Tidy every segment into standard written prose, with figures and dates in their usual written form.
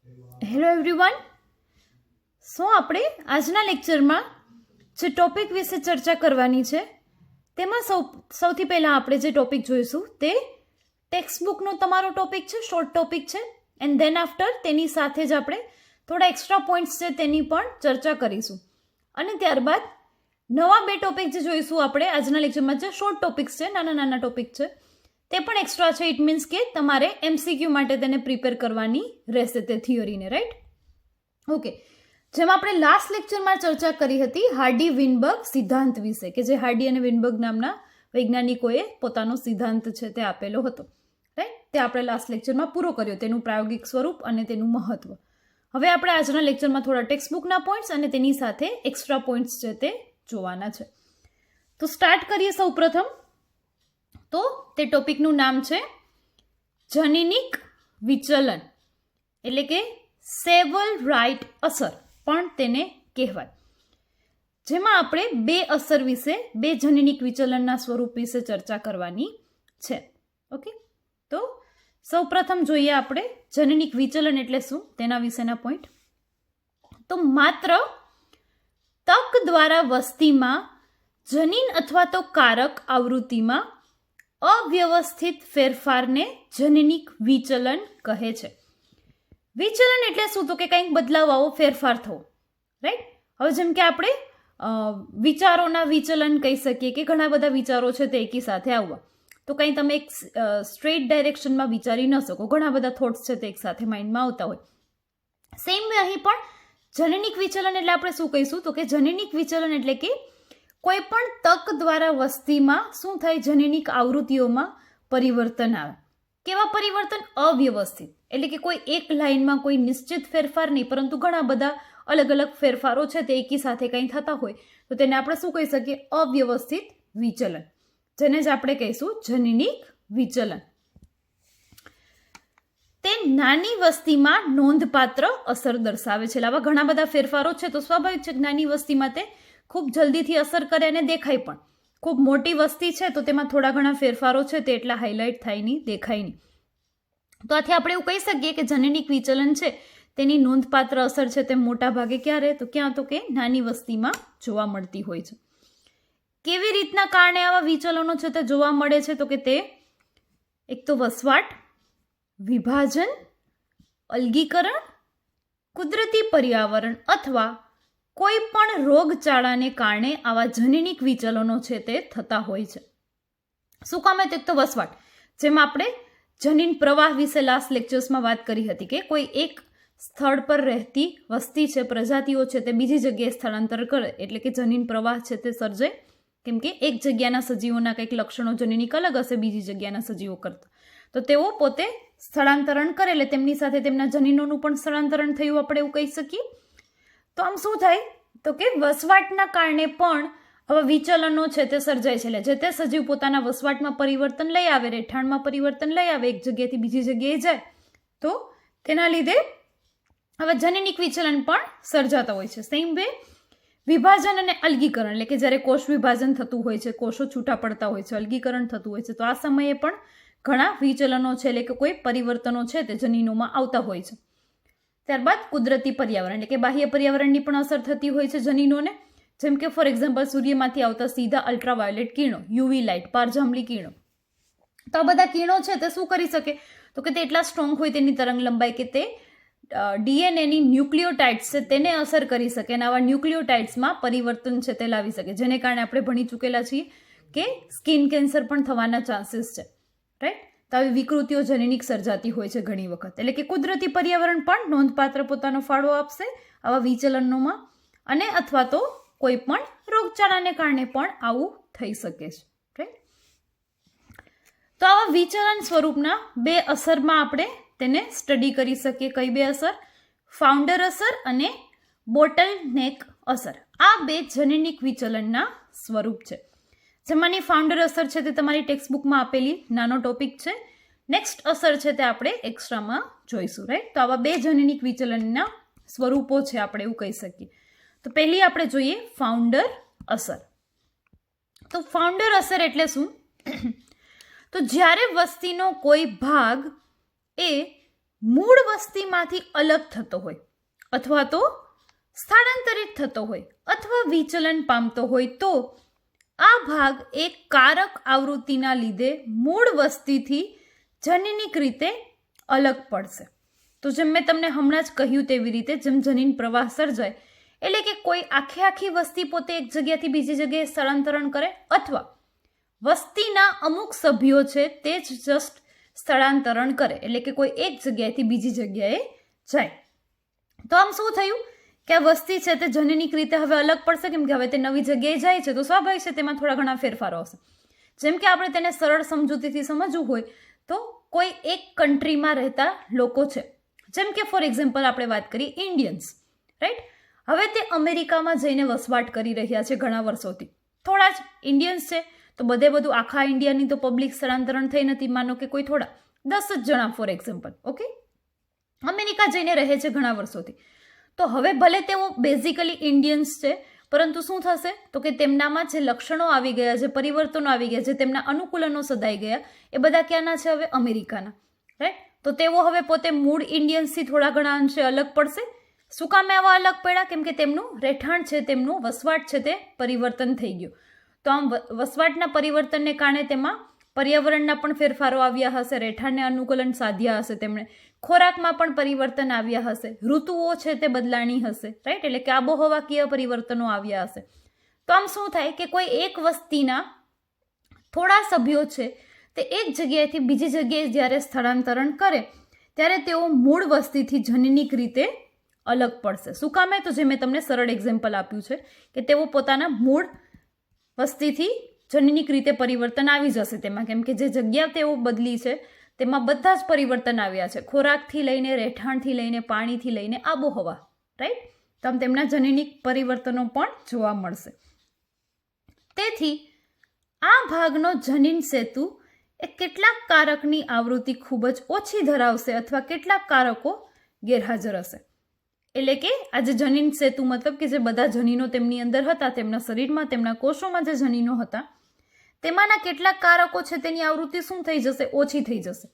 Hello everyone. આપણે આજના લેક્ચરમાં જે ટોપિક વિશે ચર્ચા કરવાની છે તેમાં સૌથી પહેલાં આપણે જે ટોપિક જોઈશું તે ટેક્સ્ટબુકનો તમારો ટોપિક છે, શોર્ટ ટોપિક છે. એન્ડ ધેન આફ્ટર તેની સાથે જ આપણે થોડા એક્સ્ટ્રા પોઈન્ટ્સ છે તેની પણ ચર્ચા કરીશું. અને ત્યારબાદ નવા બે ટોપિક જે જોઈશું આપણે આજના લેક્ચરમાં, જે શોર્ટ ટોપિક્સ છે, નાના નાના ટોપિક છે, તે પણ એક્સ્ટ્રા છે. ઇટ મીન્સ કે તમારે MCQ માટે તેને પ્રિપેર કરવાની રહેશે, તે થિયરીને, રાઈટ? ઓકે. જેમ આપણે લાસ્ટ લેક્ચરમાં ચર્ચા કરી હતી હાર્ડી વિનબર્ગ સિદ્ધાંત વિશે, કે જે હાર્ડી અને વિનબર્ગ નામના વૈજ્ઞાનિકોએ પોતાનો સિદ્ધાંત છે તે આપેલો હતો, રાઈટ? તે આપણે લાસ્ટ લેક્ચરમાં પૂરો કર્યો, તેનું પ્રાયોગિક સ્વરૂપ અને તેનું મહત્વ. હવે આપણે આજના લેક્ચરમાં થોડા ટેક્સ્ટબુકના પોઈન્ટ્સ અને તેની સાથે એક્સ્ટ્રા પોઈન્ટ્સ છે તે જોવાના છે. તો સ્ટાર્ટ કરીએ સૌ પ્રથમ. તો તે ટોપિકનું નામ છે જનીનિક વિચલન, એટલે કે સેવલ રાઇટ અસર પણ તેને કહેવાય. જેમાં આપણે બે અસર વિશે, બે જનીનિક વિચલનના સ્વરૂપ વિશે ચર્ચા કરવાની છે. ઓકે, તો સૌ પ્રથમ જોઈએ આપણે જનીનિક વિચલન એટલે શું, તેના વિશેના પોઈન્ટ. તો માત્ર તક દ્વારા વસ્તીમાં જનીન અથવા તો કારક આવૃત્તિમાં અવ્યવસ્થિત ફેરફારને જનીનિક વિચલન કહે છે. વિચલન એટલે શું? તો કે કંઈક બદલાવ આવો, ફેરફાર થવો, રાઈટ? હવે જેમ કે આપણે વિચારોના વિચલન કહી શકીએ કે ઘણા બધા વિચારો છે તે એકી સાથે આવવા. તો કંઈ તમે એક સ્ટ્રેટ ડાયરેક્શનમાં વિચારી ન શકો, ઘણા બધા થોટ્સ છે તે એક સાથે માઇન્ડમાં આવતા હોય. સેમ વે અહીં પણ જનીનિક વિચલન એટલે આપણે શું કહીશું? તો કે જનીનિક વિચલન એટલે કે કોઈ પણ તક દ્વારા વસ્તીમાં શું થાય? જનીનિક આવૃત્તિઓમાં પરિવર્તન આવે. કેવા પરિવર્તન? અવ્યવસ્થિત, એટલે કે કોઈ એક લાઇનમાં કોઈ નિશ્ચિત ફેરફાર નહીં, પરંતુ ઘણા બધા અલગ અલગ ફેરફારો છે તે એકી સાથે કંઈ થતા હોય તો તેને આપણે શું કહી શકીએ? અવ્યવસ્થિત વિચલન, જેને જ આપણે કહીશું જનીનિક વિચલન. તે નાની વસ્તીમાં નોંધપાત્ર અસર દર્શાવે છે. આવા ઘણા બધા ફેરફારો છે તો સ્વાભાવિક છે કે નાની વસ્તીમાં તે ખૂબ જલ્દીથી અસર કરે અને દેખાય પણ. ખૂબ મોટી વસ્તી છે તો તેમાં થોડા ઘણા ફેરફારો છે તે એટલા હાઇલાઇટ થાય નહીં, દેખાય નહીં. તો આથી આપણે એવું કહી શકીએ કે જનીનિક વિચલન છે તેની નોંધપાત્ર અસર છે તે મોટા ભાગે ક્યારે? તો ક્યાં? તો કે નાની વસ્તીમાં જોવા મળતી હોય છે. કેવી રીતના કારણે આવા વિચલનો છે તે જોવા મળે છે? તો કે તે એક તો વસવાટ, વિભાજન, અલગીકરણ, કુદરતી પર્યાવરણ અથવા કોઈ પણ રોગચાળાને કારણે આવા જનીનિક વિચલનો છે તે થતા હોય છે. શું કામ? એક તો વસવાટ, જેમાં આપણે જનીન પ્રવાહ વિશે લાસ્ટ લેક્ચર્સમાં વાત કરી હતી કે કોઈ એક સ્થળ પર રહેતી વસ્તી છે, પ્રજાતિઓ છે, તે બીજી જગ્યાએ સ્થળાંતર કરે એટલે કે જનીન પ્રવાહ છે તે સર્જાય. કેમ કે એક જગ્યાના સજીવોના કંઈક લક્ષણો જનીનિક અલગ હશે બીજી જગ્યાના સજીવો કરતા, તો તેઓ પોતે સ્થળાંતરણ કરે એટલે તેમની સાથે તેમના જનીનોનું પણ સ્થળાંતરણ થયું, આપણે એવું કહી શકીએ. તો આમ શું થાય? તો કે વસવાટના કારણે પણ આવા વિચલનો છે તે સર્જાય છે. એટલે જે તે સજીવ પોતાના વસવાટમાં પરિવર્તન લઈ આવે, રહેઠાણમાં પરિવર્તન લઈ આવે, એક જગ્યાએથી બીજી જગ્યાએ જાય, તો તેના લીધે હવે જનીનિક વિચલન પણ સર્જાતા હોય છે. સેમ વે વિભાજન અને અલગીકરણ, એટલે કે જ્યારે કોષ વિભાજન થતું હોય છે, કોષો છૂટા પડતા હોય છે, અલગીકરણ થતું હોય છે, તો આ સમયે પણ ઘણા વિચલનો છે એટલે કે કોઈ પરિવર્તનો છે તે જનીનોમાં આવતા હોય છે. ત્યારબાદ કુદરતી પર્યાવરણ, એટલે કે બાહ્ય પર્યાવરણની પણ અસર થતી હોય છે જનીનોને. જેમ કે ફોર એક્ઝામ્પલ સૂર્યમાંથી આવતા સીધા અલ્ટ્રાવાયોલેટ કિરણો, યુવી લાઇટ, પારજાંબલી કિરણો. તો આ બધા કિરણો છે તે શું કરી શકે? તો કે તે એટલા સ્ટ્રોંગ હોય તેની તરંગ લંબાઈ કે તે ડીએનએની ન્યુક્લિયોટાઇડ્સ છે તેને અસર કરી શકે અને આવા ન્યુક્લિયોટાઇડ્સમાં પરિવર્તન છે તે લાવી શકે, જેને કારણે આપણે ભણી ચૂકેલા છીએ કે સ્કિન કેન્સર પણ થવાના ચાન્સીસ છે, રાઈટ? તો આવી વિકૃતિઓ જનીનિક સર્જાતી હોય છે ઘણી વખત. એટલે કે કુદરતી પર્યાવરણ પણ નોંધપાત્ર પોતાનો ફાળો આપશે આવા વિચલનોમાં, અને અથવા તો કોઈ પણ રોગચાળાને કારણે પણ આવું થઈ શકે છે, રાઈટ? તો આવા વિચલન સ્વરૂપના બે અસરમાં આપણે તેને સ્ટડી કરી શકીએ. કઈ બે અસર? ફાઉન્ડર અસર અને બોટલ નેક અસર. આ બે જનીનિક વિચલનના સ્વરૂપ છે. જેમાંની ફાઉન્ડર અસર છે તે તમારી ટેક્સ્ટબુકમાં આપેલી નાનો ટોપિક છે. નેક્સ્ટ અસર છે તે આપણે એક્સ્ટ્રામાં જોઈશું, રાઈટ? તો આવા બે જનીનિક વિચલનના સ્વરૂપો છે, આપણે એવું કહી શકીએ. તો પહેલી આપણે જોઈએ ફાઉન્ડર અસર. તો ફાઉન્ડર અસર એટલે શું? તો જ્યારે વસ્તીનો કોઈ ભાગ એ મૂળ વસ્તીમાંથી અલગ થતો હોય અથવા તો સ્થળાંતરિત થતો હોય અથવા વિચલન પામતો હોય તો આ ભાગ એક કારક આવૃત્તિના લીધે મૂળ વસ્તીથી જનીનિક રીતે અલગ પડશે. તો જેમ મેં તમને હમણાં જ કહ્યું તેવી રીતે જેમ જનીન પ્રવાહ સર્જાય એટલે કે કોઈ આખી વસ્તી પોતે એક જગ્યાથી બીજી જગ્યાએ સ્થળાંતરણ કરે અથવા વસ્તીના અમુક સભ્યો છે તે જ જસ્ટ સ્થળાંતરણ કરે એટલે કે કોઈ એક જગ્યાએથી બીજી જગ્યાએ જાય. તો આમ શું થયું કે આ વસ્તી છે તે જનીનિક રીતે હવે અલગ પડશે કેમ કે હવે તે નવી જગ્યાએ જાય છે તો સ્વાભાવિક છે તેમાં થોડા ઘણા ફેરફારો હશે. જેમ કે આપણે તેને સરળ સમજૂતીથી સમજવું હોય તો કોઈ એક કન્ટ્રીમાં રહેતા લોકો છે, જેમ કે ફોર એક્ઝામ્પલ આપણે વાત કરીએ ઇન્ડિયન્સ, રાઈટ. હવે તે અમેરિકામાં જઈને વસવાટ કરી રહ્યા છે ઘણા વર્ષોથી. થોડા જ ઇન્ડિયન્સ છે તો બધું આખા ઇન્ડિયાની તો પબ્લિક સ્થળાંતરણ થઈ નથી. માનો કે કોઈ થોડા 10 જ જણા ફોર એક્ઝામ્પલ ઓકે અમેરિકા જઈને રહે છે ઘણા વર્ષોથી. તો હવે ભલે તેઓ બેઝિકલી ઇન્ડિયન્સ છે પરંતુ શું થશે તો કે તેમનામાં જે લક્ષણો આવી ગયા, જે પરિવર્તનો આવી ગયા, જે તેમના અનુકૂલનો સધાઈ ગયા એ બધા ક્યાંના છે હવે અમેરિકાના, રાઈટ. તો તેઓ હવે પોતે મૂળ ઇન્ડિયન્સથી થોડા ઘણા અંશે અલગ પડશે. શું કામે આવા અલગ પડ્યા? કેમ કે તેમનું રહેઠાણ છે, તેમનું વસવાટ છે તે પરિવર્તન થઈ ગયું. તો આમ વસવાટના પરિવર્તનને કારણે તેમાં પર્યાવરણના પણ ફેરફારો આવ્યા હશે, રહેઠાણને અનુકૂલન સાધ્યા હશે તેમણે, ખોરાકમાં પણ પરિવર્તન આવ્યા હશે, ઋતુઓ છે તે બદલાણી હશે, રાઈટ. એટલે કે આબોહવાકીય પરિવર્તનો આવ્યા હશે. તો આમ શું થાય કે કોઈ એક વસ્તીના થોડા સભ્યો છે તે એક જગ્યાએથી બીજી જગ્યાએ જ્યારે સ્થળાંતરણ કરે ત્યારે તેઓ મૂળ વસ્તીથી જનીનિક રીતે અલગ પડશે. શું કામે? તો જે મેં તમને સરળ એક્ઝામ્પલ આપ્યું છે કે તેઓ પોતાના મૂળ વસ્તીથી જનીનિક રીતે પરિવર્તન આવી જશે તેમાં, કેમ કે જે જગ્યા તેઓ બદલી છે તેમાં બધા જ પરિવર્તન આવ્યા છે, ખોરાકથી લઈને, રહેઠાણથી લઈને, પાણીથી લઈને, આબોહવા, રાઈટ. તો આમ તેમના જનીનિક પરિવર્તનો પણ જોવા મળશે. તેથી આ ભાગનો જનીન સેતુ એ કેટલાક કારકની આવૃત્તિ ખૂબ જ ઓછી ધરાવશે અથવા કેટલાક કારકો ગેરહાજર હશે. એટલે કે આ જે જનીન સેતુ મતલબ કે જે બધા જનીનો તેમની અંદર હતા, તેમના શરીરમાં, તેમના કોષોમાં જે જનીનો હતા તેમાંના કેટલાક કારકો છે તેની આવૃત્તિ શું થઈ જશે? ઓછી થઈ જશે.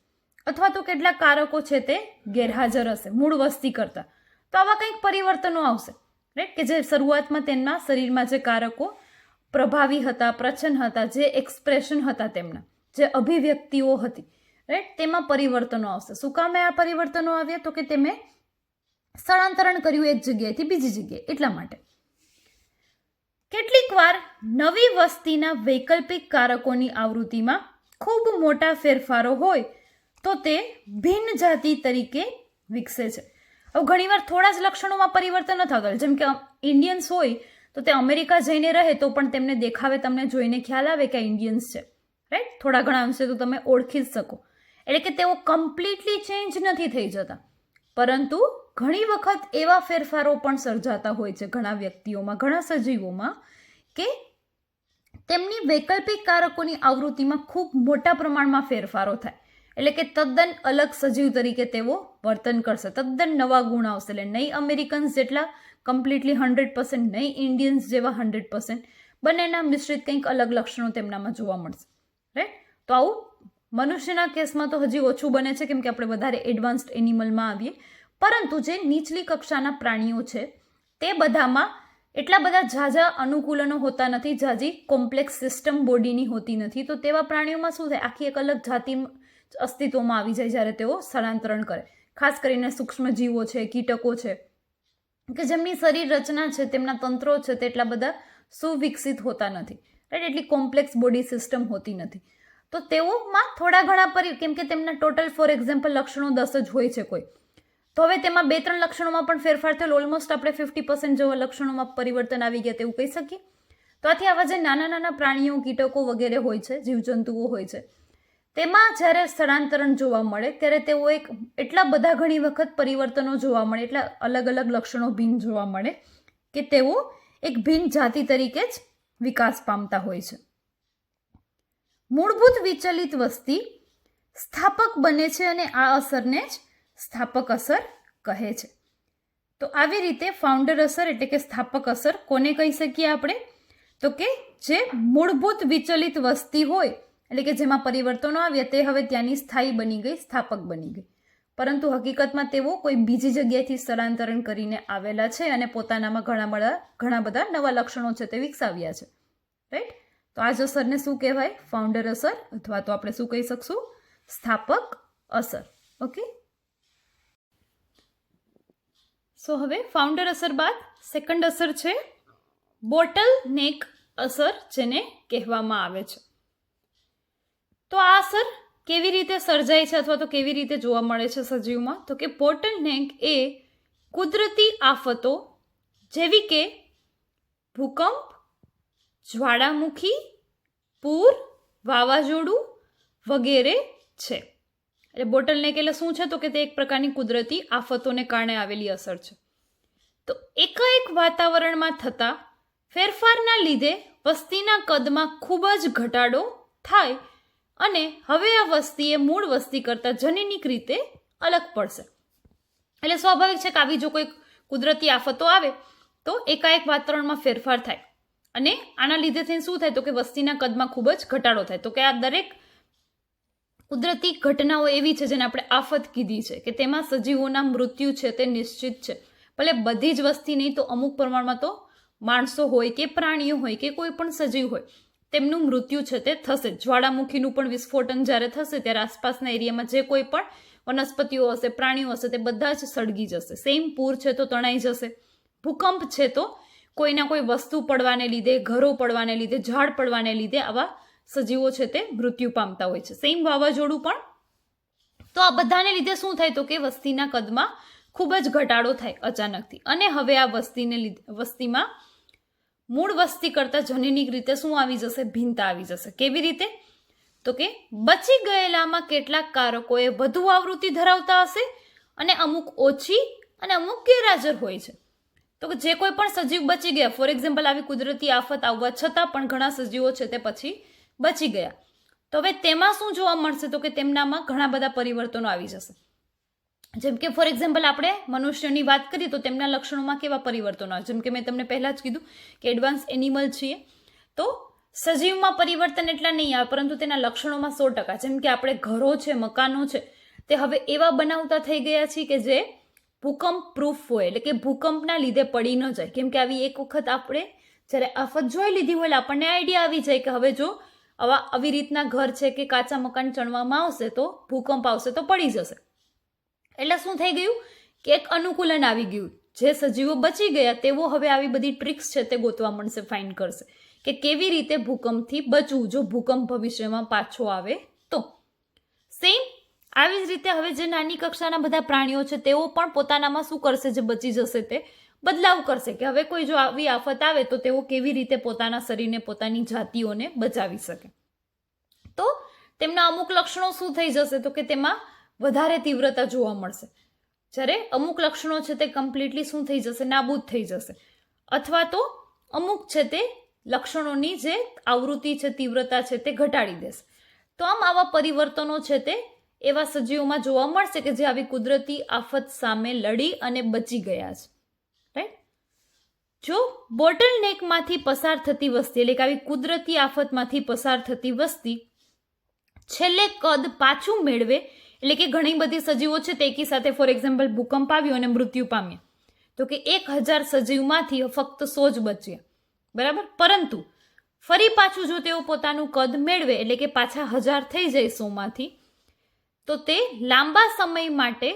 અથવા તો કેટલાક કારકો છે તે ગેરહાજર હશે મૂળ વસ્તી કરતાં. તો આવા કંઈક પરિવર્તનો આવશે, રાઈટ. કે જે શરૂઆતમાં તેમના શરીરમાં જે કારકો પ્રભાવી હતા, પ્રચન હતા, જે એક્સપ્રેશન હતા તેમના, જે અભિવ્યક્તિઓ હતી, રાઈટ, તેમાં પરિવર્તનો આવશે. શું કામે આ પરિવર્તનો આવ્યા? તો કે તેમે સ્થળાંતરણ કર્યું એક જગ્યાએથી બીજી જગ્યાએ, એટલા માટે. કેટલીક વાર નવી વસ્તીના વૈકલ્પિક કારકોની આવૃત્તિમાં ખૂબ મોટા ફેરફારો હોય તો તે ભિન્ન જાતિ તરીકે વિકસે છે. હવે ઘણીવાર થોડા જ લક્ષણોમાં પરિવર્તન ન થતા, જેમ કે ઇન્ડિયન્સ હોય તો તે અમેરિકા જઈને રહે તો પણ તેમને દેખાવે, તમને જોઈને ખ્યાલ આવે કે આ ઇન્ડિયન્સ છે, રાઈટ. થોડા ઘણા અંશે તો તમે ઓળખી જ શકો. એટલે કે તેઓ કમ્પ્લીટલી ચેન્જ નથી થઈ જતા, પરંતુ ઘણી વખત એવા ફેરફારો પણ સર્જાતા હોય છે ઘણા વ્યક્તિઓમાં, ઘણા સજીવોમાં, કે તેમની વૈકલ્પિક કારકોની આવૃત્તિમાં ખૂબ મોટા પ્રમાણમાં ફેરફારો થાય. એટલે કે તદ્દન અલગ સજીવ તરીકે તેઓ વર્તન કરશે, તદ્દન નવા ગુણ આવશે. એટલે નહીં અમેરિકન્સ જેટલા કમ્પ્લીટલી 100%, નહીં ઇન્ડિયન્સ જેવા 100%, બંનેના મિશ્રિત કંઈક અલગ લક્ષણો તેમનામાં જોવા મળશે, રાઈટ. તો આવું મનુષ્યના કેસમાં તો હજી ઓછું બને છે કેમ કે આપણે વધારે એડવાન્સ્ડ એનિમલમાં આવીએ, પરંતુ જે નીચલી કક્ષાના પ્રાણીઓ છે તે બધામાં એટલા બધા ઝાઝા અનુકૂલનો હોતા નથી, ઝાઝી કોમ્પ્લેક્સ સિસ્ટમ બોડીની હોતી નથી. તો તેવા પ્રાણીઓમાં શું થાય, આખી એક અલગ જાતિ અસ્તિત્વમાં આવી જાય જ્યારે તેઓ સ્થળાંતરણ કરે. ખાસ કરીને સૂક્ષ્મજીવો છે, કીટકો છે, કે જેમની શરીર રચના છે, તેમના તંત્રો છે તે એટલા બધા સુવિકસિત હોતા નથી, રાઈટ. એટલી કોમ્પ્લેક્સ બોડી સિસ્ટમ હોતી નથી. તો તેઓમાં થોડા ઘણા કેમ કે તેમના ટોટલ ફોર એક્ઝામ્પલ લક્ષણો 10 જ હોય છે કોઈ, તો હવે તેમાં 2-3 લક્ષણોમાં પણ ફેરફાર થયેલો, ઓલમોસ્ટ આપણે 50% જેવા લક્ષણોમાં પરિવર્તન આવી ગયા તેવું કહી શકીએ. તો આથી આવા જે નાના નાના પ્રાણીઓ, કીટકો વગેરે હોય છે, જીવજંતુઓ હોય છે, તેમાં જ્યારે સ્થળાંતરણ જોવા મળે ત્યારે તેઓ એટલા બધા ઘણી વખત પરિવર્તનો જોવા મળે, એટલા અલગ અલગ લક્ષણો ભિન્ન જોવા મળે કે તેઓ એક ભિન્ન જાતિ તરીકે જ વિકાસ પામતા હોય છે. મૂળભૂત વિચલિત વસ્તી સ્થાપક બને છે અને આ અસરને જ સ્થાપક અસર કહે છે. તો આવી રીતે ફાઉન્ડર અસર એટલે કે સ્થાપક અસર કોને કહી શકીએ આપણે? તો કે જે મૂળભૂત વિચલિત વસ્તી હોય એટલે કે જેમાં પરિવર્તનો આવ્યા તે હવે ત્યાંની સ્થાયી બની ગઈ, સ્થાપક બની ગઈ. પરંતુ હકીકતમાં તેઓ કોઈ બીજી જગ્યાએથી સ્થળાંતરણ કરીને આવેલા છે અને પોતાનામાં ઘણા બધા નવા લક્ષણો છે તે વિકસાવ્યા છે. રાઈટ? તો આ જ અસરને શું કહેવાય? ફાઉન્ડર અસર, અથવા તો આપણે શું કહી શકશું? સ્થાપક અસર. ઓકે, સો હવે ફાઉન્ડર અસર બાદ સેકન્ડ અસર છે બોટલ નેક અસર, જેને કહેવામાં આવે છે. તો આ અસર કેવી રીતે સર્જાય છે અથવા તો કેવી રીતે જોવા મળે છે સજીવમાં? તો કે બોટલ નેક એ કુદરતી આફતો જેવી કે ભૂકંપ, જ્વાળામુખી, પૂર, વાવાઝોડું વગેરે છે. એટલે બોટલનેક એટલે શું છે? તો કે તે એક પ્રકારની કુદરતી આફતોને કારણે આવેલી અસર છે. તો એકાએક વાતાવરણમાં થતા ફેરફારના લીધે વસ્તીના કદમાં ખૂબ જ ઘટાડો થાય અને હવે આ વસ્તી એ મૂળ વસ્તી કરતાં જનીનિક રીતે અલગ પડશે. એટલે સ્વાભાવિક છે કે આવી જો કોઈ કુદરતી આફતો આવે તો એકાએક વાતાવરણમાં ફેરફાર થાય અને આના લીધે થઈને શું થાય? તો કે વસ્તીના કદમાં ખૂબ જ ઘટાડો થાય. તો કે આ દરેક કુદરતી ઘટનાઓ એવી છે જેને આપણે આફત કીધી છે કે તેમાં સજીવોના મૃત્યુ છે તે નિશ્ચિત છે. ભલે બધી જ વસ્તી નહીં તો અમુક પ્રમાણમાં તો માણસો હોય કે પ્રાણીઓ હોય કે કોઈ પણ સજીવ હોય તેમનું મૃત્યુ છે તે થશે. જ્વાળામુખીનું પણ વિસ્ફોટન જ્યારે થશે ત્યારે આસપાસના એરિયામાં જે કોઈ પણ વનસ્પતિઓ હશે, પ્રાણીઓ હશે, તે બધા જ સળગી જશે. સેમ પૂર છે તો તણાઈ જશે. ભૂકંપ છે તો કોઈના કોઈ વસ્તુ પડવાને લીધે, ઘરો પડવાને લીધે, ઝાડ પડવાને લીધે આવા સજીવો છે તે મૃત્યુ પામતા હોય છે. સેમ વાવાઝોડું પણ. તો આ બધાને લીધે શું થાય? તો કે વસ્તીના કદમાં ખૂબ જ ઘટાડો થાય અચાનકથી અને હવે આ વસ્તીમાં મૂળ વસ્તી કરતાં જનીનિક રીતે શું આવી જશે? ભિન્નતા આવી જશે. કેવી રીતે? તો કે બચી ગયેલામાં કેટલાક કારકોએ વધુ આવૃત્તિ ધરાવતા હશે અને અમુક ઓછી અને અમુક ગેરહાજર હોય છે. તો કે જે કોઈ પણ સજીવ બચી ગયા, ફોર એક્ઝામ્પલ આવી કુદરતી આફત આવવા છતાં પણ ઘણા સજીવો છે તે પછી બચી ગયા, તો હવે તેમાં શું જોવા મળશે? તો કે તેમનામાં ઘણા બધા પરિવર્તનો આવી જશે. જેમ કે ફોર એક્ઝામ્પલ આપણે મનુષ્યની વાત કરીએ તો તેમના લક્ષણોમાં કેવા પરિવર્તનો આવે? જેમ કે મેં તમને પહેલાં જ કીધું કે એડવાન્સ એનિમલ છીએ તો સજીવમાં પરિવર્તન એટલા નહીં આવે પરંતુ તેના લક્ષણોમાં 100%. જેમ કે આપણે ઘરો છે, મકાનો છે તે હવે એવા બનાવતા થઈ ગયા છીએ કે જે ભૂકંપ પ્રૂફ હોય, એટલે કે ભૂકંપના લીધે પડી ન જાય. કેમ કે આવી એક વખત આપણે જ્યારે આફત જોઈ લીધી હોય એટલે આપણને આઈડિયા આવી જાય કે હવે જો આવી રીતના ઘર છે કે કાચા મકાન ચણવામાં આવશે તો ભૂકંપ આવશે તો પડી જશે. એટલે શું થઈ ગયું કે એક અનુકૂલન આવી ગયું. જે સજીવો બચી ગયા તેઓ હવે આવી બધી ટ્રિક્સ છે તે ગોતવા મળશે, ફાઇન્ડ કરશે કે કેવી રીતે ભૂકંપથી બચવું જો ભૂકંપ ભવિષ્યમાં પાછો આવે તો. સેમ આવી જ રીતે હવે જે નાની કક્ષાના બધા પ્રાણીઓ છે તેઓ પણ પોતાનામાં શું કરશે? જે બચી જશે તે બદલાવ કરશે કે હવે કોઈ જો આવી આફત આવે તો તેઓ કેવી રીતે પોતાના શરીરને, પોતાની જાતિઓને બચાવી શકે. તો તેમના અમુક લક્ષણો શું થઈ જશે? તો કે તેમાં વધારે તીવ્રતા જોવા મળશે. જ્યારે અમુક લક્ષણો છે તે કમ્પ્લીટલી શું થઈ જશે? નાબૂદ થઈ જશે. અથવા તો અમુક છે તે લક્ષણોની જે આવૃત્તિ છે, તીવ્રતા છે તે ઘટાડી દેશે. તો આમ આવા પરિવર્તનો છે તે એવા સજીવોમાં જોવા મળશે કે જે આવી કુદરતી આફત સામે લડી અને બચી ગયા છે. રાઈટ? જો બોટલનેકમાંથી પસાર થતી વસ્તી, એટલે કે આવી કુદરતી આફતમાંથી પસાર થતી વસ્તી છેલ્લે કદ પાછું મેળવે, એટલે કે ઘણી બધી સજીવો છે તે એકી સાથે ફોર એક્ઝામ્પલ ભૂકંપ આવ્યો અને મૃત્યુ પામ્યા, તો કે 1000 સજીવમાંથી ફક્ત 100 જ બચ્યા. બરાબર? પરંતુ ફરી પાછું જો તેઓ પોતાનું કદ મેળવે, એટલે કે પાછા 1000 થઈ જાય 100માંથી, તો તે લાંબા સમય માટે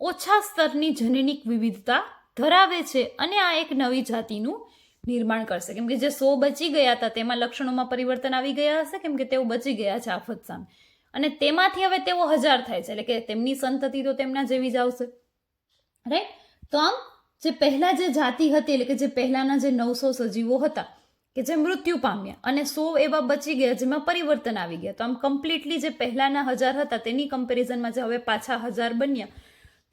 ઓછા સ્તરની જનીનિક વિવિધતા ધરાવે છે અને આ એક નવી જાતિનું નિર્માણ કરશે. કેમ કે જે 100 બચી ગયા હતા તેમાં લક્ષણોમાં પરિવર્તન આવી ગયા હશે કેમ કે તેઓ બચી ગયા છે આફત સામે, અને તેમાંથી હવે તેઓ 1000 થાય છે, એટલે કે તેમની સંતતિ તો તેમના જેવી જ આવશે. રાઈટ? તો આમ જે પહેલા જે જાતિ હતી, એટલે કે જે પહેલાના જે 900 સજીવો હતા કે જે મૃત્યુ પામ્યા અને 100 એવા બચી ગયા જેમાં પરિવર્તન આવી ગયા, તો આમ કમ્પ્લીટલી જે પહેલાના 1000 હતા તેની કમ્પેરિઝનમાં જે હવે પાછા 1000 બન્યા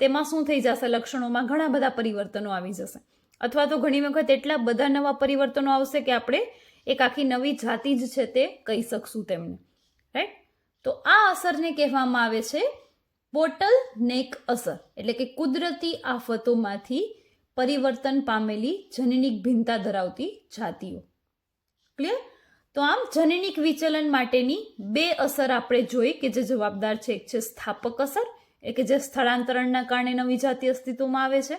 તેમાં શું થઈ જશે? લક્ષણોમાં ઘણા બધા પરિવર્તનો આવી જશે. અથવા તો ઘણી વખત એટલા બધા નવા પરિવર્તનો આવશે કે આપણે એક આખી નવી જાતિ જ છે તે કહી શકશું તેમને. રાઈટ? તો આ અસરને કહેવામાં આવે છે બોટલ નેક અસર, એટલે કે કુદરતી આફતોમાંથી પરિવર્તન પામેલી જનીનિક ભિન્નતા ધરાવતી જાતિઓ. ક્લિયર? તો આમ જનીનિક વિચલન માટેની 2 અસર આપણે જોઈ કે જે જવાબદાર છે. એક છે સ્થાપક અસર, એ કે જે સ્થળાંતરણના કારણે નવી જાતિ અસ્તિત્વમાં આવે છે.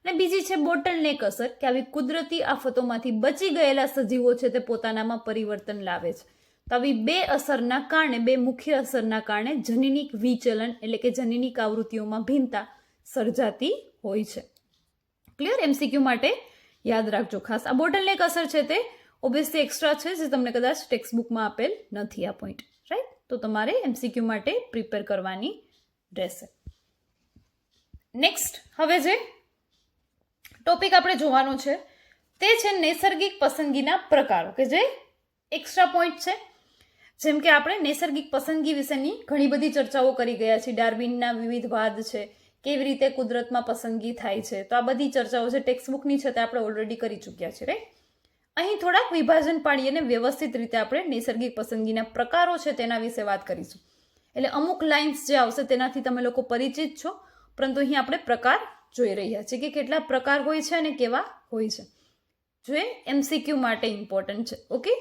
અને બીજી છે બોટલનેક અસર, કે આવી કુદરતી આફતોમાંથી બચી ગયેલા સજીવો છે તે પોતાનામાં પરિવર્તન લાવે છે. તો આવી બે અસરના કારણે, બે મુખ્ય અસરના કારણે જનીનિક વિચલન એટલે કે જનીનિક આવૃત્તિઓમાં ભિન્નતા સર્જાતી હોય છે. ક્લિયર? MCQ માટે યાદ રાખજો ખાસ. આ બોટલનેક અસર છે તે ઓબ્વિયસલી એક્સ્ટ્રા છે, જે તમને કદાચ ટેક્સ્ટ બુકમાં આપેલ નથી આ પોઈન્ટ, રાઈટ? તો તમારે MCQ માટે પ્રિપેર કરવાની રહેશે. નેક્સ્ટ હવે જે ટોપિક આપણે જોવાનો છે તે છે નૈસર્ગિક પસંદગીના પ્રકારો, કે જે એક્સ્ટ્રા પોઈન્ટ છે. જેમ કે આપણે નૈસર્ગિક પસંદગી વિશેની ઘણી બધી ચર્ચાઓ કરી ગયા છીએ. ડાર્વિનના વિવિધવાદ છે, કેવી રીતે કુદરતમાં પસંદગી થાય છે, તો આ બધી ચર્ચાઓ જે ટેક્સ્ટ બુકની છે તે આપણે ઓલરેડી કરી ચૂક્યા છીએ, રાઈટ? અહીં થોડાક વિભાજન પાડી અને વ્યવસ્થિત રીતે આપણે નૈસર્ગિક પસંદગીના પ્રકારો છે તેના વિશે વાત કરીશું. એટલે અમુક લાઇન્સ જે આવશે તેનાથી તમે લોકો પરિચિત છો, પરંતુ અહીં આપણે પ્રકાર જોઈ રહ્યા છીએ કે કેટલા પ્રકાર હોય છે અને કેવા હોય છે, જે MCQ માટે ઇમ્પોર્ટન્ટ છે. ઓકે,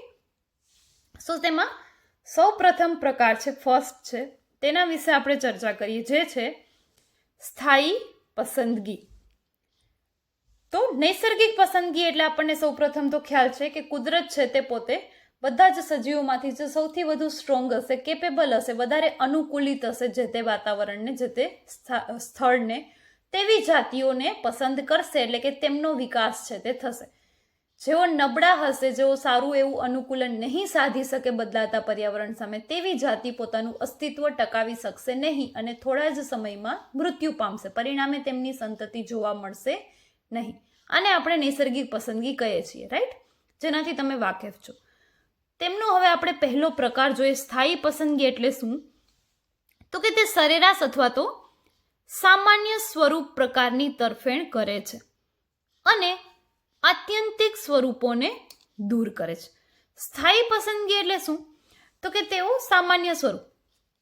સો તેમાં સૌ પ્રથમ પ્રકાર છે, ફર્સ્ટ છે, તેના વિશે આપણે ચર્ચા કરીએ, જે છે સ્થાયી પસંદગી. તો નૈસર્ગિક પસંદગી એટલે આપણને સૌ પ્રથમ તો ખ્યાલ છે કે કુદરત છે તે પોતે બધા જ સજીવોમાંથી જે સૌથી વધુ સ્ટ્રોંગ હશે, કેપેબલ હશે, વધારે અનુકૂલિત હશે જે તે વાતાવરણને, જે તે સ્થળને, તેવી જાતિઓને પસંદ કરશે. એટલે કે તેમનો વિકાસ છે તે થશે. જેઓ નબળા હશે, જેઓ સારું એવું અનુકૂલન નહીં સાધી શકે બદલાતા પર્યાવરણ સામે, તેવી જાતિ પોતાનું અસ્તિત્વ ટકાવી શકશે નહીં અને થોડા જ સમયમાં મૃત્યુ પામશે. પરિણામે તેમની સંતતિ જોવા મળશે નહીં. આને આપણે નૈસર્ગિક પસંદગી કહીએ છીએ, રાઈટ? જેનાથી તમે વાકેફ છો. તેમનો હવે આપણે પહેલો પ્રકાર જોઈએ, સ્થાયી પસંદગી એટલે શું? તો કે તે સરેરાશ અથવા તો સામાન્ય સ્વરૂપ પ્રકારની તરફેણ કરે છે અને આત્યંતિક સ્વરૂપોને દૂર કરે છે. સ્થાયી પસંદગી એટલે શું? તો કે તેઓ સામાન્ય સ્વરૂપ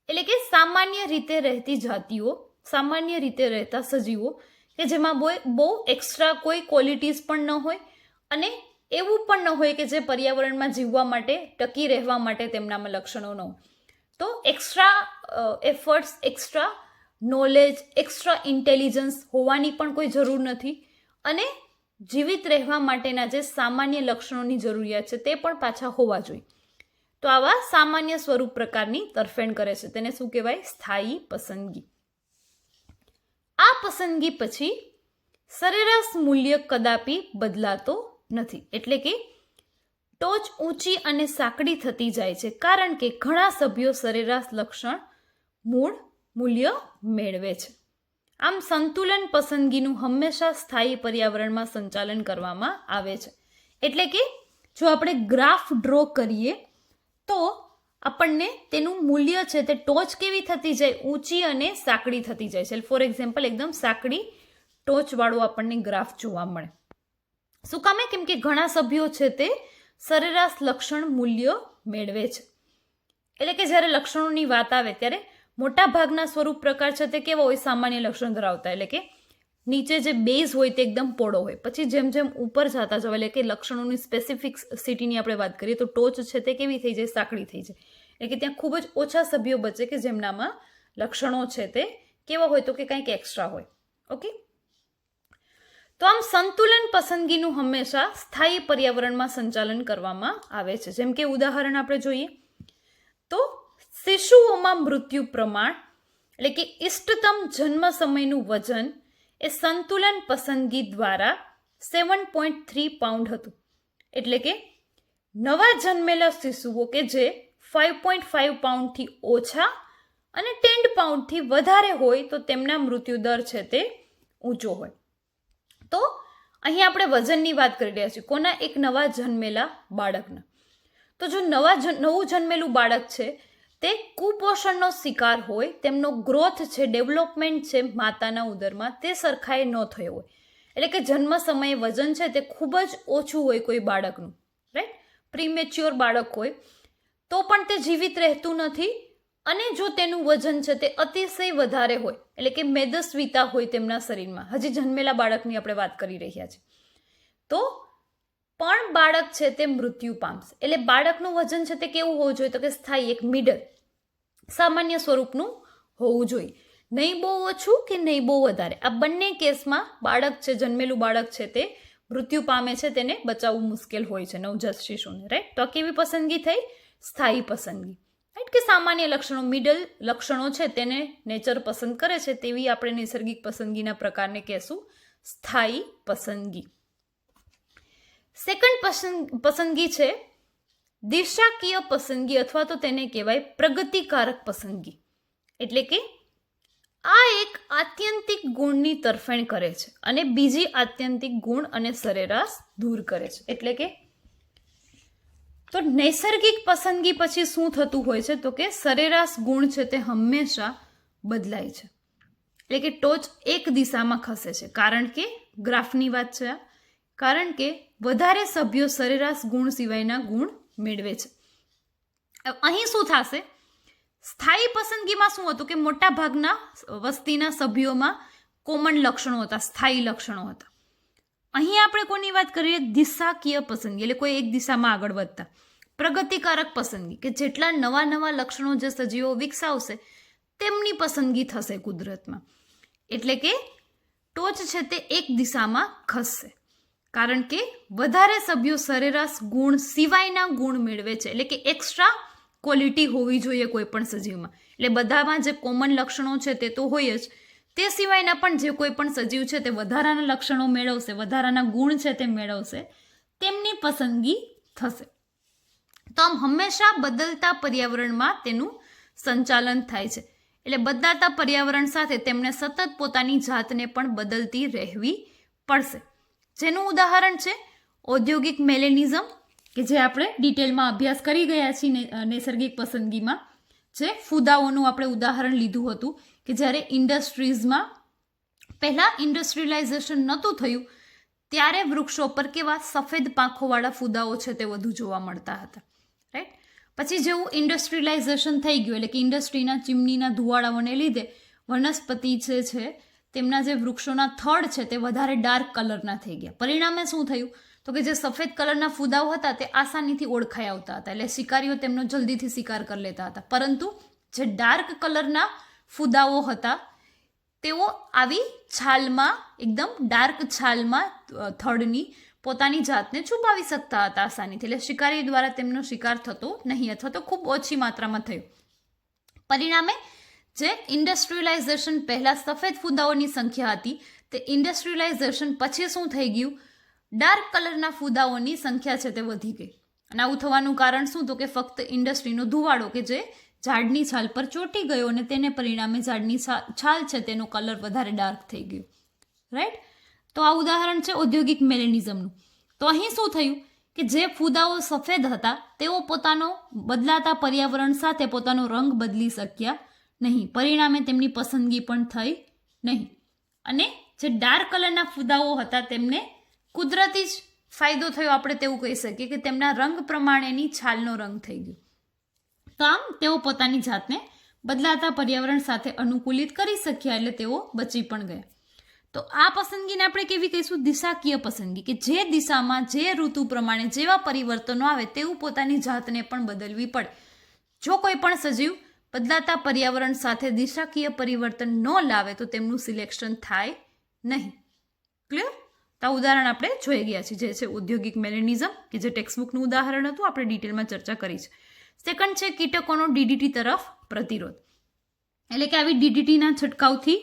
એટલે કે સામાન્ય રીતે રહેતી જાતિઓ, સામાન્ય રીતે રહેતા સજીવો કે જેમાં બહુ એક્સ્ટ્રા કોઈ ક્વોલિટીઝ પણ ન હોય અને એવું પણ ન હોય કે જે પર્યાવરણમાં જીવવા માટે, ટકી રહેવા માટે તેમનામાં લક્ષણો ન હોય. તો extra efforts, extra knowledge, extra intelligence હોવાની પણ કોઈ જરૂર નથી અને જીવિત રહેવા માટેના જે સામાન્ય લક્ષણોની જરૂરિયાત છે તે પણ પાછા હોવા જોઈએ. તો આવા સામાન્ય સ્વરૂપ પ્રકારની તરફેણ કરે છે, તેને શું કહેવાય? સ્થાયી પસંદગી. આ પસંદગી પછી સરેરાશ મૂલ્ય કદાપી બદલાતો નથી. એટલે કે ટોચ ઊંચી અને સાંકડી થતી જાય છે કારણ કે ઘણા સભ્યો સરેરાશ લક્ષણ મૂળ મૂલ્ય મેળવે છે. આમ સંતુલન પસંદગીનું હંમેશા સ્થાયી પર્યાવરણમાં સંચાલન કરવામાં આવે છે. એટલે કે જો આપણે ગ્રાફ ડ્રો કરીએ તો આપણને તેનું મૂલ્ય છે તે ટોચ કેવી થતી જાય? ઊંચી અને સાંકડી થતી જાય છે. ફોર એક્ઝામ્પલ, એકદમ સાંકડી ટોચવાળો આપણને ગ્રાફ જોવા મળે. શું કામે? કેમ કે ઘણા સભ્યો છે તે સરેરાશ લક્ષણ મૂલ્ય મેળવે છે. એટલે કે જ્યારે લક્ષણોની વાત આવે ત્યારે મોટા ભાગના સ્વરૂપ પ્રકાર છે તે કેવા હોય? સામાન્ય લક્ષણ ધરાવતા. એટલે કે નીચે જે બેઝ હોય તે એકદમ પોળો હોય. પછી જેમ જેમ ઉપર જતા જવા, એટલે કે લક્ષણોની સ્પેસિફિક સિટીની આપણે વાત કરીએ તો ટોચ છે તે કેવી થઈ જાય? સાંકડી થઈ જાય. એટલે કે ત્યાં ખૂબ જ ઓછા સભ્યો બચે કે જેમનામાં લક્ષણો છે તે કેવા હોય? તો કે કંઈક એક્સ્ટ્રા હોય. ઓકે, તો આમ સંતુલન પસંદગીનું હંમેશા સ્થાયી પર્યાવરણમાં સંચાલન કરવામાં આવે છે. જેમ કે ઉદાહરણ આપણે જોઈએ તો શિશુઓમાં મૃત્યુ પ્રમાણ એટલે કે ઇષ્ટતમ જન્મ સમયનું વજન એ સંતુલન પસંદગી દ્વારા 7.3 પાઉન્ડ હતું. એટલે કે નવા જન્મેલા શિશુઓ કે જે 5.5 પાઉન્ડથી ઓછા અને 10 પાઉન્ડથી વધારે હોય તો તેમના મૃત્યુ દર છે તે ઊંચો હોય. તો અહીં આપણે વજનની વાત કરી રહ્યા છીએ. કોના? એક નવા જન્મેલા બાળકના. તો જો નવું જન્મેલું બાળક છે તે કુપોષણનો શિકાર હોય, તેમનો ગ્રોથ છે, ડેવલપમેન્ટ છે માતાના ઉદરમાં તે સરખાએ ન થયો હોય, એટલે કે જન્મ સમયે વજન છે તે ખૂબ જ ઓછું હોય કોઈ બાળકનું, રાઈટ? પ્રીમેચ્યોર બાળક હોય તો પણ તે જીવિત રહેતું નથી અને જો તેનું વજન છે તે અતિશય વધારે હોય, એટલે કે મેદસ્વીતા હોય તેમના શરીરમાં, હજી જન્મેલા બાળકની આપણે વાત કરી રહ્યા છીએ, તો પણ બાળક છે તે મૃત્યુ પામશે. એટલે બાળકનું વજન છે તે કેવું હોવું જોઈએ? તો કે સ્થાયી, એક મિડલ, સામાન્ય સ્વરૂપનું હોવું જોઈએ. નહીં બહુ ઓછું કે નહીં બહુ વધારે, આ બંને કેસમાં બાળક છે, જન્મેલું બાળક છે તે મૃત્યુ પામે છે, તેને બચાવવું મુશ્કેલ હોય છે નવજાત શિશુને, રાઈટ. તો આ કેવી પસંદગી થઈ? સ્થાયી પસંદગી, રાઈટ. કે સામાન્ય લક્ષણો, મિડલ લક્ષણો છે તેને નેચર પસંદ કરે છે તેવી આપણે નૈસર્ગિક પસંદગીના પ્રકારને કહેશું સ્થાયી પસંદગી. સેકન્ડ પસંદગી છે દિશાકીય પસંદગી, અથવા તો તેને કહેવાય પ્રગતિકારક પસંદગી. એટલે કે આ એક આત્યંતિક ગુણની તરફેણ કરે છે અને બીજી આત્યંતિક ગુણ અને સરેરાશ દૂર કરે છે. એટલે કે તો નૈસર્ગિક પસંદગી પછી શું થતું હોય છે? તો કે સરેરાશ ગુણ છે તે હંમેશા બદલાય છે. એટલે કે ટોચ એક દિશામાં ખસે છે, કારણ કે ગ્રાફની વાત છે આ, કારણ કે વધારે સભ્યો સરેરાશ ગુણ સિવાયના ગુણ મેળવે છે. અહીં શું થશે? સ્થાયી પસંદગીમાં શું હતું કે મોટા ભાગના વસ્તીના સભ્યોમાં કોમન લક્ષણો હતા, સ્થાયી લક્ષણો હતા. અહીં આપણે કોની વાત કરીએ? દિશાકીય પસંદગી, એટલે કોઈ એક દિશામાં આગળ વધતા. પ્રગતિકારક પસંદગી, કે જેટલા નવા નવા લક્ષણો જે સજીવો વિકસાવશે તેમની પસંદગી થશે કુદરતમાં. એટલે કે ટોચ છે તે એક દિશામાં ખસશે, કારણ કે વધારે સભ્યો સરેરાશ ગુણ સિવાયના ગુણ મેળવે છે. એટલે કે એક્સ્ટ્રા ક્વોલિટી હોવી જોઈએ કોઈ પણ સજીવમાં. એટલે બધામાં જે કોમન લક્ષણો છે તે તો હોય જ, તે સિવાયના પણ જે કોઈ પણ સજીવ છે તે વધારાના લક્ષણો મેળવશે, વધારાના ગુણ છે તે મેળવશે, તેમની પસંદગી થશે. તો આમ હંમેશા બદલતા પર્યાવરણમાં તેનું સંચાલન થાય છે. એટલે બદલાતા પર્યાવરણ સાથે તેમને સતત પોતાની જાતને પણ બદલતી રહેવી પડશે. જેનું ઉદાહરણ છે ઔદ્યોગિક મેલેનિઝમ, કે જે આપણે ડિટેલમાં અભ્યાસ કરી ગયા છીએ નૈસર્ગિક પસંદગીમાં. જે ફૂદાઓનું આપણે ઉદાહરણ લીધું હતું કે જ્યારે ઇન્ડસ્ટ્રીઝમાં પહેલાં ઇન્ડસ્ટ્રીયલાઇઝેશન નહોતું થયું ત્યારે વૃક્ષો પર કેવા સફેદ પાંખોવાળા ફૂદાઓ છે તે વધુ જોવા મળતા હતા, રાઈટ. પછી જેવું ઇન્ડસ્ટ્રીયલાઇઝેશન થઈ ગયું, એટલે કે ઇન્ડસ્ટ્રીના ચીમનીના ધુવાળાઓને લીધે વનસ્પતિ જે છે તેમના જે વૃક્ષોના થડ છે તે વધારે ડાર્ક કલરના થઈ ગયા. પરિણામે શું થયું? તો કે જે સફેદ કલરના ફૂદાઓ હતા તે આસાનીથી ઓળખાઈ આવતા હતા, એટલે શિકારીઓ તેમનો જલ્દીથી શિકાર કરી લેતા હતા. પરંતુ જે ડાર્ક કલરના ફૂદાઓ હતા તેઓ આવી છાલમાં, એકદમ ડાર્ક છાલમાં થડની પોતાની જાતને છુપાવી શકતા હતા આસાનીથી, એટલે શિકારી દ્વારા તેમનો શિકાર થતો નહીં, અથવા તો ખૂબ ઓછી માત્રામાં થયો. પરિણામે જે ઇન્ડસ્ટ્રીયલાઇઝેશન પહેલાં સફેદ ફૂદાઓની સંખ્યા હતી તે ઇન્ડસ્ટ્રીયલાઇઝેશન પછી શું થઈ ગયું? ડાર્ક કલરના ફૂદાઓની સંખ્યા છે તે વધી ગઈ. અને આવું થવાનું કારણ શું? તો કે ફક્ત ઇન્ડસ્ટ્રીનો ધુવાળો કે જે ઝાડની છાલ પર ચોંટી ગયો અને તેને પરિણામે ઝાડની છાલ છે તેનો કલર વધારે ડાર્ક થઈ ગયો, રાઈટ. તો આ ઉદાહરણ છે ઔદ્યોગિક મેલેનિઝમનું. તો અહીં શું થયું કે જે ફૂદાઓ સફેદ હતા તેઓ પોતાનો બદલાતા પર્યાવરણ સાથે પોતાનો રંગ બદલી શક્યા નહીં, પરિણામે તેમની પસંદગી પણ થઈ નહીં. અને જે ડાર્ક કલરના ફૂદાઓ હતા તેમને કુદરતી જ ફાયદો થયો, આપણે તેવું કહી શકીએ કે તેમના રંગ પ્રમાણેની છાલનો રંગ થઈ ગયો. તો આમ તેઓ પોતાની જાતને બદલાતા પર્યાવરણ સાથે અનુકૂલિત કરી શક્યા, એટલે તેઓ બચી પણ ગયા. તો આ પસંદગીને આપણે કેવી કહીશું? દિશાકીય પસંદગી, કે જે દિશામાં જે ઋતુ પ્રમાણે જેવા પરિવર્તનો આવે તેવું પોતાની જાતને પણ બદલવી પડે. જો કોઈ પણ સજીવ બદલાતા પર્યાવરણ સાથે દિશાકીય પરિવર્તન ન લાવે તો તેમનું સિલેક્શન થાય નહીં. ક્લિયર? તો આ ઉદાહરણ આપણે જોઈ ગયા છીએ, જે છે ઔદ્યોગિક મેલેનિઝમ, કે જે ટેક્સ્ટબુકનું ઉદાહરણ હતું, આપણે ડિટેલમાં ચર્ચા કરી છે. સેકન્ડ છે કીટકોનો ડીડીટી તરફ પ્રતિરોધ. એટલે કે આવી ડીડીટીના છંટકાવથી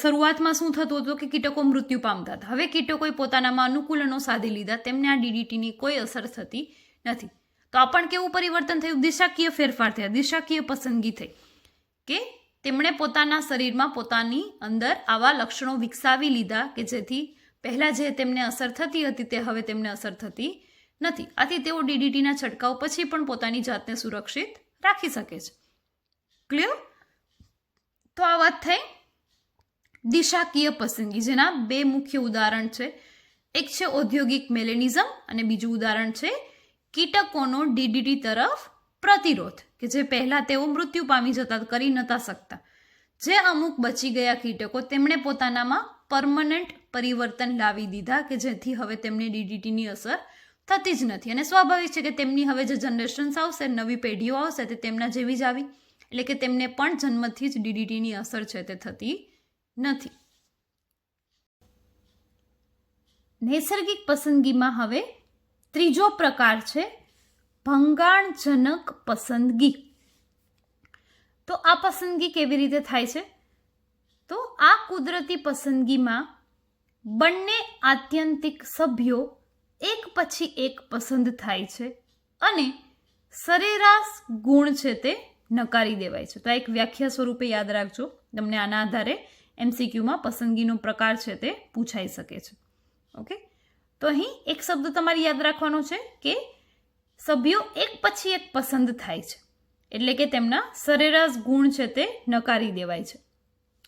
શરૂઆતમાં શું થતું હતું કે કીટકો મૃત્યુ પામતા હતા. હવે કીટકોએ પોતાનામાં અનુકૂલનો સાધી લીધા, તેમને આ ડીડીટીની કોઈ અસર થતી નથી. તો આ પણ કેવું પરિવર્તન થયું? દિશાકીય ફેરફાર થયા, દિશાકીય પસંદગી થઈ, કે તેમણે પોતાના શરીરમાં પોતાની અંદર આવા લક્ષણો વિકસાવી લીધા કે જેથી પહેલાં જે તેમને અસર થતી હતી તે હવે તેમને અસર થતી નથી. આથી તેઓ ડીડીટીના છંટકાવ પછી પણ પોતાની જાતને સુરક્ષિત રાખી શકે છે. ક્લિયર? તો આ વાત થઈ દિશાકીય પસંદગી, જેના બે મુખ્ય ઉદાહરણ છે. એક છે ઔદ્યોગિક મેલેનિઝમ અને બીજું ઉદાહરણ છે કીટકોનો ડીડીટી તરફ પ્રતિરોધ, કે જે પહેલાં તેઓ મૃત્યુ પામી જતા, કરી નતા શકતા. જે અમુક બચી ગયા કીટકો તેમણે પોતાનામાં પરમનન્ટ પરિવર્તન લાવી દીધા કે જેથી હવે તેમને ડીડીટીની અસર થતી જ નથી. અને સ્વાભાવિક છે કે તેમની હવે જે જનરેશન્સ આવશે, નવી પેઢીઓ આવશે તે તેમના જેવી જ આવી. એટલે કે તેમને પણ જન્મથી જ ડીડીટીની અસર છે તે થતી નથી. નૈસર્ગિક પસંદગીમાં હવે ત્રીજો પ્રકાર છે ભંગાણજનક પસંદગી. તો આ પસંદગી કેવી રીતે થાય છે? તો આ કુદરતી પસંદગીમાં બંને આત્યંતિક સભ્યો એક પછી એક પસંદ થાય છે અને સરેરાશ ગુણ છે તે નકારી દેવાય છે. તો આ એક વ્યાખ્યા સ્વરૂપે યાદ રાખજો, તમને આના આધારે MCQમાં પસંદગીનો પ્રકાર છે તે પૂછાઈ શકે છે. ઓકે, તો અહીં એક શબ્દ તમારે યાદ રાખવાનો છે કે સભ્યો એક પછી એક પસંદ થાય છે, એટલે કે તેમના સરેરાશ ગુણ છે તે નકારી દેવાય છે.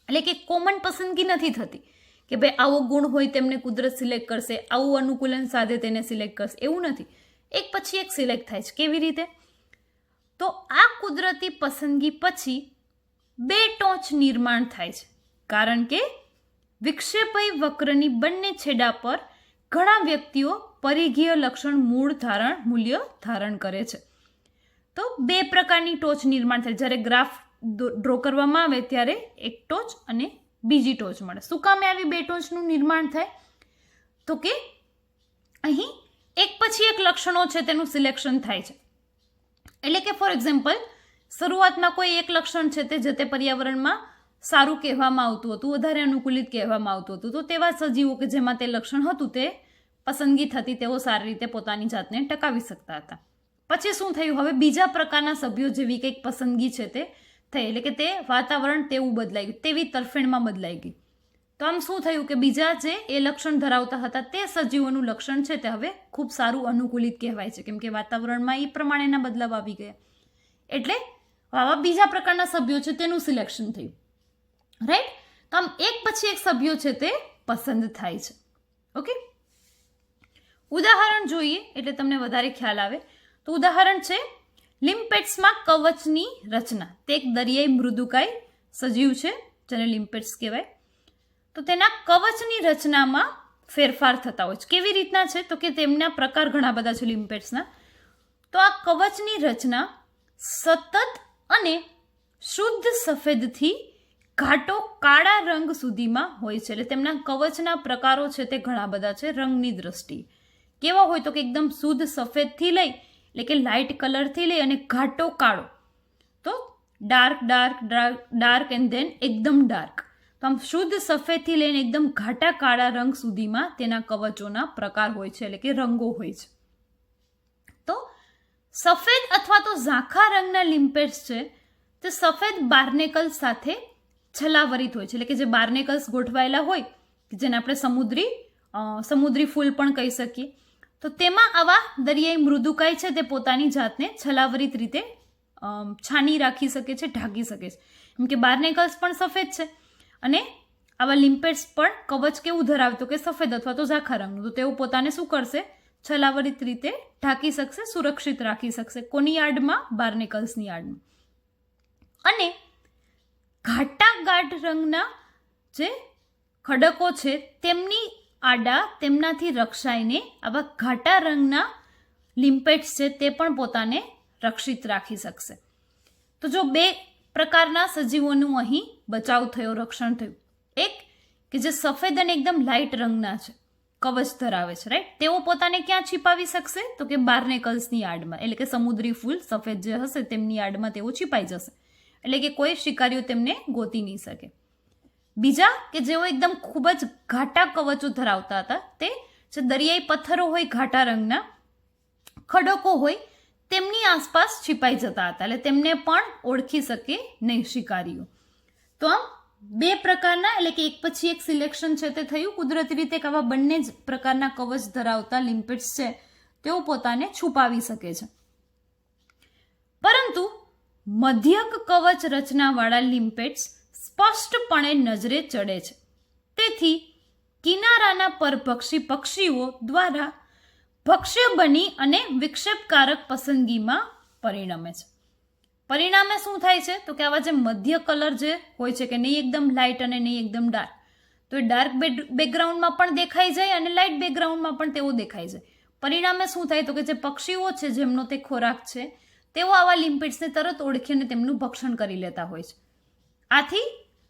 એટલે કે કોમન પસંદગી નથી થતી કે ભાઈ આવો ગુણ હોય તેમને કુદરત સિલેક્ટ કરશે, આવું અનુકૂલન સાધે તેને સિલેક્ટ કરશે, એવું નથી. એક પછી એક સિલેક્ટ થાય છે. કેવી રીતે? તો આ કુદરતી પસંદગી પછી બે ટોચ નિર્માણ થાય છે, કારણ કે વિક્ષેપય વક્રની બંને છેડા પર ઘણા વ્યક્તિઓ પરિઘીય લક્ષણ મૂળ મૂલ્ય ધારણ કરે છે. તો બે પ્રકારની ટોચ નિર્માણ થાય. જ્યારે ગ્રાફ ડ્રો કરવામાં આવે ત્યારે એક ટોચ અને બીજી ટોચ મળે. શું કામે આવી બે ટોચનું નિર્માણ થાય? તો કે અહીં એક પછી એક લક્ષણો છે તેનું સિલેક્શન થાય છે. એટલે કે ફોર એક્ઝામ્પલ, શરૂઆતમાં કોઈ એક લક્ષણ છે તે જે તે પર્યાવરણમાં સારું કહેવામાં આવતું હતું, વધારે અનુકૂલિત કહેવામાં આવતું હતું, તો તેવા સજીવો કે જેમાં તે લક્ષણ હતું તે પસંદગી થતી, તેઓ સારી રીતે પોતાની જાતને ટકાવી શકતા હતા. પછી શું થયું? હવે બીજા પ્રકારના સભ્યો જેવી કંઈક પસંદગી છે તે થઈ, એટલે કે તે વાતાવરણ તેવું બદલાઈ ગયું, તેવી તરફેણમાં બદલાઈ ગઈ. તો આમ શું થયું કે બીજા જે એ લક્ષણ ધરાવતા હતા તે સજીવોનું લક્ષણ છે તે હવે ખૂબ સારું અનુકૂલિત કહેવાય છે, કેમ કે વાતાવરણમાં એ પ્રમાણેના બદલાવ આવી ગયા. એટલે આવા બીજા પ્રકારના સભ્યો છે તેનું સિલેક્શન થયું. રાઈટ? તો આમ એક પછી એક સભ્યો છે તે પસંદ થાય છે. ઓકે, ઉદાહરણ જોઈએ એટલે તમને વધારે ખ્યાલ આવે. તો ઉદાહરણ છે લિમ્પેટ્સમાં કવચની રચના. તે એક દરિયાઈ મૃદુકાય સજીવ છે જેને લિમ્પેટ્સ કહેવાય. તો તેના કવચની રચનામાં ફેરફાર થતા હોય છે. કેવી રીતના છે? તો કે તેમના પ્રકાર ઘણા બધા છે લિમ્પેટ્સના. તો આ કવચની રચના સતત અને શુદ્ધ સફેદથી ઘાટો કાળા રંગ સુધીમાં હોય છે. એટલે તેમના કવચના પ્રકારો છે તે ઘણા બધા છે રંગની દ્રષ્ટિએ. કેવા હોય? તો કે એકદમ શુદ્ધ સફેદથી લઈ, એટલે કે લાઇટ કલરથી લઈ અને ઘાટો કાળો, તો dark dark dark dark and then એકદમ ડાર્ક. તો આમ શુદ્ધ સફેદથી લઈને એકદમ ઘાટા કાળા રંગ સુધીમાં તેના કવચોના પ્રકાર હોય છે, એટલે કે રંગો હોય છે. તો સફેદ અથવા તો ઝાંખા રંગના લિમ્પેટ્સ છે તે સફેદ બાર્નેકલ્સ સાથે છલાવરિત હોય છે, એટલે કે જે બાર્નેકલ્સ ગોઠવાયેલા હોય, જેને આપણે સમુદ્રી ફૂલ પણ કહી શકીએ. તો તેમાં આવા દરિયાઈ મૃદુકાય છે તે પોતાની જાતને છલાવરિત રીતે છાની રાખી શકે છે, ઢાંકી શકે છે. એમ કે બાર્નેકલ્સ પણ સફેદ છે અને આવા લિમ્પેટ્સ પણ કવચ કેવું ધરાવતું કે સફેદ અથવા તો ઝાંખા રંગનું. તો તેઓ પોતાને શું કરશે? છલાવરિત રીતે ઢાંકી શકશે, સુરક્ષિત રાખી શકશે. કોની આડમાં? બાર્નેકલ્સની આડમાં. અને ઘાટા ગાઢ રંગના જે ખડકો છે તેમની આડા તેમનાથી રક્ષાઈને આવા ઘાટા રંગના લિમ્પેટ્સ છે તે પણ પોતાને રક્ષિત રાખી શકશે. તો જો બે પ્રકારના સજીવોનું અહીં બચાવ થયો, રક્ષણ થયું. એક કે જે સફેદ અને એકદમ લાઇટ રંગના છે, કવચ ધરાવે છે, રાઈટ? તેઓ પોતાને ક્યાં छिપાવી શકશે? તો કે બાર્નેકલ્સની આડમાં, એટલે કે સમુદ્રી ફૂલ સફેદ જે હશે તેમની આડમાં તેઓ छिપાઈ જશે, એટલે કે કોઈ શિકારીઓ તેમને ગોતી નહીં શકે. બીજા કે જેઓ એકદમ ખૂબ જ ઘાટા કવચો ધરાવતા હતા, તે જે દરિયાઈ પથ્થરો હોય, ઘાટા રંગના ખડકો હોય, તેમની આસપાસ छिપાઈ જતા હતા, એટલે તેમને પણ ઓળખી શકે નહીં શિકારીઓ. તો આમ બે પ્રકારના, એટલે કે એક પછી એક સિલેક્શન છે તે થયું કુદરતી રીતે. આવા બંને જ પ્રકારના કવચ ધરાવતા લિમ્પેટ્સ છે તેઓ પોતાને છુપાવી શકે છે. પરંતુ મધ્યક કવચ રચનાવાળા લિમ્પેટ્સ સ્પષ્ટપણે નજરે ચડે છે. તેથી કિનારાના પરભક્ષી પક્ષીઓ દ્વારા ભક્ષ્ય બની અને વિક્ષેપકારક પસંદગીમાં પરિણમે છે. પરિણામે શું થાય છે? તો કે આવા જે મધ્ય કલર જે હોય છે કે નહીં એકદમ લાઇટ અને નહીં એકદમ ડાર્ક, તો એ ડાર્ક બેકગ્રાઉન્ડમાં પણ દેખાઈ જાય અને લાઇટ બેકગ્રાઉન્ડમાં પણ તેઓ દેખાઈ જાય. પરિણામે શું થાય? તો કે જે પક્ષીઓ છે જેમનો તે ખોરાક છે તે તેઓ આવા લિમ્પિડ્સને તરત ઓળખીને તેમનું ભક્ષણ કરી લેતા હોય છે. આથી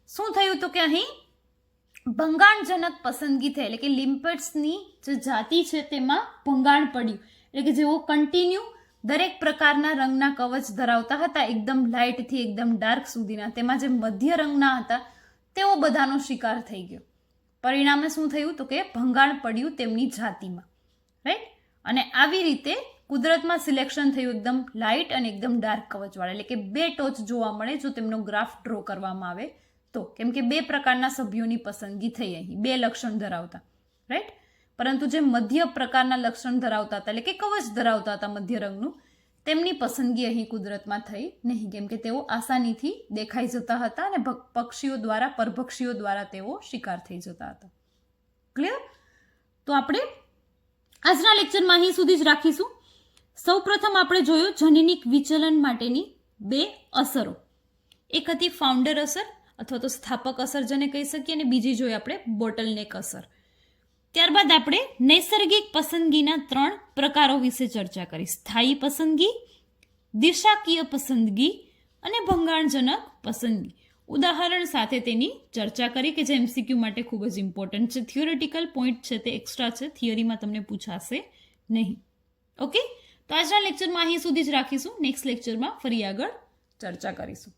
શું થયું તો કે અહીં ભંગાણજનક પસંદગી થઈ, એટલે કે લિમ્પિડ્સની જે જાતિ છે તેમાં ભંગાણ પડ્યું, એટલે કે જેઓ કન્ટિન્યુ દરેક પ્રકારના રંગના કવચ ધરાવતા હતા, એકદમ લાઇટથી એકદમ ડાર્ક સુધીના, તેમાં જે મધ્ય રંગના હતા તેઓ બધાનો શિકાર થઈ ગયો. પરિણામે શું થયું તો કે ભંગાણ પડ્યું તેમની જાતિમાં, રાઈટ. અને આવી રીતે કુદરતમાં સિલેક્શન થયું એકદમ લાઇટ અને એકદમ ડાર્ક કવચવાળા, એટલે કે બે ટોચ જોવા મળે જો તેમનો ગ્રાફ ડ્રો કરવામાં આવે તો, કેમ કે બે પ્રકારના સભ્યોની પસંદગી થઈ અહીં, બે લક્ષણ ધરાવતા, રાઈટ. પરંતુ જે મધ્ય પ્રકારના લક્ષણ ધરાવતા હતા, એટલે કે કવચ ધરાવતા હતા મધ્ય રંગનું, તેમની પસંદગી અહીં કુદરતમાં થઈ નહીં, કેમ કે તેઓ આસાનીથી દેખાઈ જતા હતા અને પક્ષીઓ દ્વારા, પરભક્ષીઓ દ્વારા તેઓ શિકાર થઈ જતા હતા. ક્લિયર? તો આપણે આજના લેક્ચરમાં અહીં સુધી જ રાખીશું. સૌ પ્રથમ આપણે જોયું જનનિક વિચલન માટેની બે અસરો. એક હતી ફાઉન્ડર અસર અથવા તો સ્થાપક અસર જેને કહી શકીએ, અને બીજી જોઈએ આપણે બોટલનેક અસર. ત્યારબાદ આપણે નૈસર્ગિક પસંદગીના 3 પ્રકારો વિશે ચર્ચા કરી: સ્થાયી પસંદગી, દિશાકીય પસંદગી અને ભંગાણજનક પસંદગી. ઉદાહરણ સાથે તેની ચર્ચા કરી કે જે MCQ માટે ખૂબ જ ઇમ્પોર્ટન્ટ છે. થિયોરિટિકલ પોઈન્ટ છે તે એક્સ્ટ્રા છે, થિયરીમાં તમને પૂછાશે નહીં. ઓકે, તો આજના લેક્ચરમાં અહીં સુધી જ રાખીશું. નેક્સ્ટ લેક્ચરમાં ફરી આગળ ચર્ચા કરીશું.